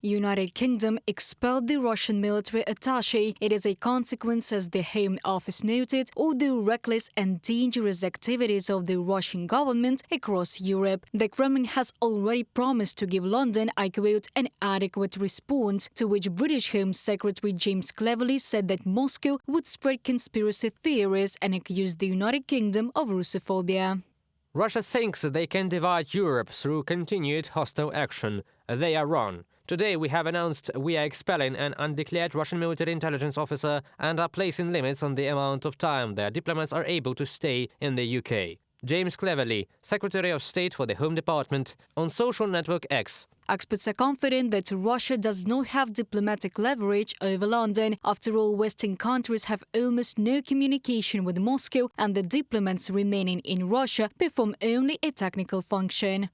United Kingdom expelled the Russian military attaché. It is a consequence, as the Home Office noted, of the reckless and dangerous activities of the Russian government across Europe. The Kremlin has already promised to give London, I quote, an adequate response, to which British Home Secretary James Cleverly said that Moscow would spread conspiracy theories and accuse the United Kingdom of Russophobia. Russia thinks they can divide Europe through continued hostile action. They are wrong. Today we have announced we are expelling an undeclared Russian military intelligence officer and are placing limits on the amount of time their diplomats are able to stay in the UK. James Cleverly, Secretary of State for the Home Department, on social network X. Experts are confident that Russia does not have diplomatic leverage over London. After all, Western countries have almost no communication with Moscow, and the diplomats remaining in Russia perform only a technical function.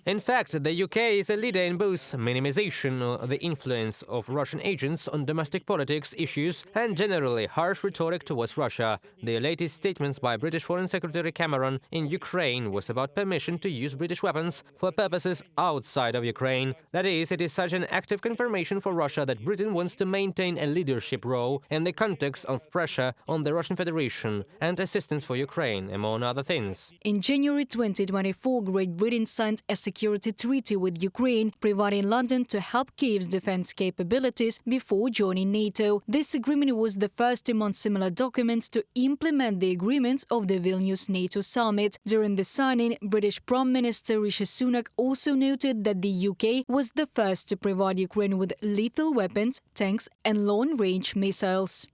In fact, the UK is a leader in both minimization of the influence of Russian agents on domestic politics issues and generally harsh rhetoric towards Russia. The latest statements by British Foreign Secretary Cameron in Ukraine was about permission to use British weapons for purposes outside of Ukraine. That is, it is such an active confirmation for Russia that Britain wants to maintain a leadership role in the context of pressure on the Russian Federation and assistance for Ukraine, among other things. In January 2024, Great Britain signed a security treaty with Ukraine, providing London to help Kyiv's defense capabilities before joining NATO. This agreement was the first among similar documents to implement the agreements of the Vilnius NATO summit. During the signing, British Prime Minister Rishi Sunak also noted that the UK was the first to provide Ukraine with lethal weapons, tanks and long-range missiles.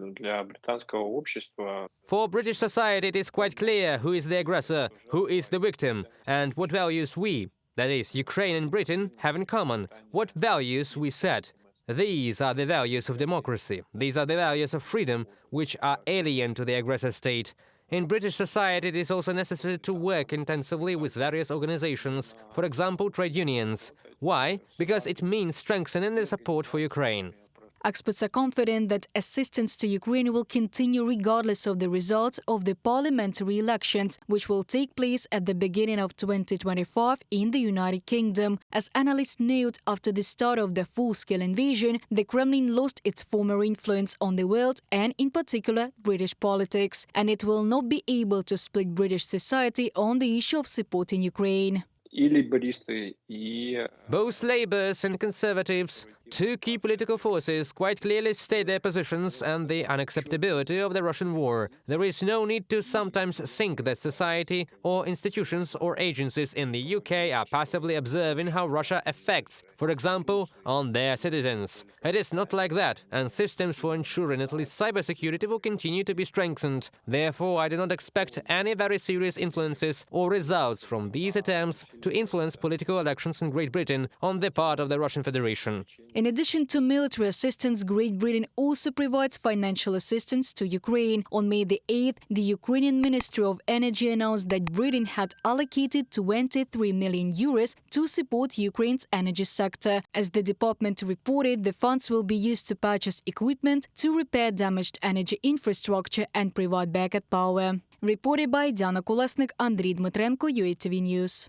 For British society, it is quite clear who is the aggressor, who is the victim, and what values we, that is, Ukraine and Britain, have in common, what values we set. These are the values of democracy. These are the values of freedom, which are alien to the aggressor state. In British society, it is also necessary to work intensively with various organizations, for example, trade unions. Why? Because it means strengthening the support for Ukraine. Experts are confident that assistance to Ukraine will continue regardless of the results of the parliamentary elections, which will take place at the beginning of 2025 in the United Kingdom. As analysts note, after the start of the full-scale invasion, the Kremlin lost its former influence on the world and, in particular, British politics, and it will not be able to split British society on the issue of supporting Ukraine. Both Labours and Conservatives, two key political forces, quite clearly state their positions and the unacceptability of the Russian war. There is no need to sometimes think that society or institutions or agencies in the UK are passively observing how Russia affects, for example, on their citizens. It is not like that, and systems for ensuring at least cybersecurity will continue to be strengthened. Therefore, I do not expect any very serious influences or results from these attempts to influence political elections in Great Britain on the part of the Russian Federation. In addition to military assistance, Great Britain also provides financial assistance to Ukraine. On May the 8th, the Ukrainian Ministry of Energy announced that Britain had allocated 23 million euros to support Ukraine's energy sector. As the department reported, the funds will be used to purchase equipment to repair damaged energy infrastructure and provide backup power. Reported by Diana Kolesnik, Andriy Dmitrenko, UATV News.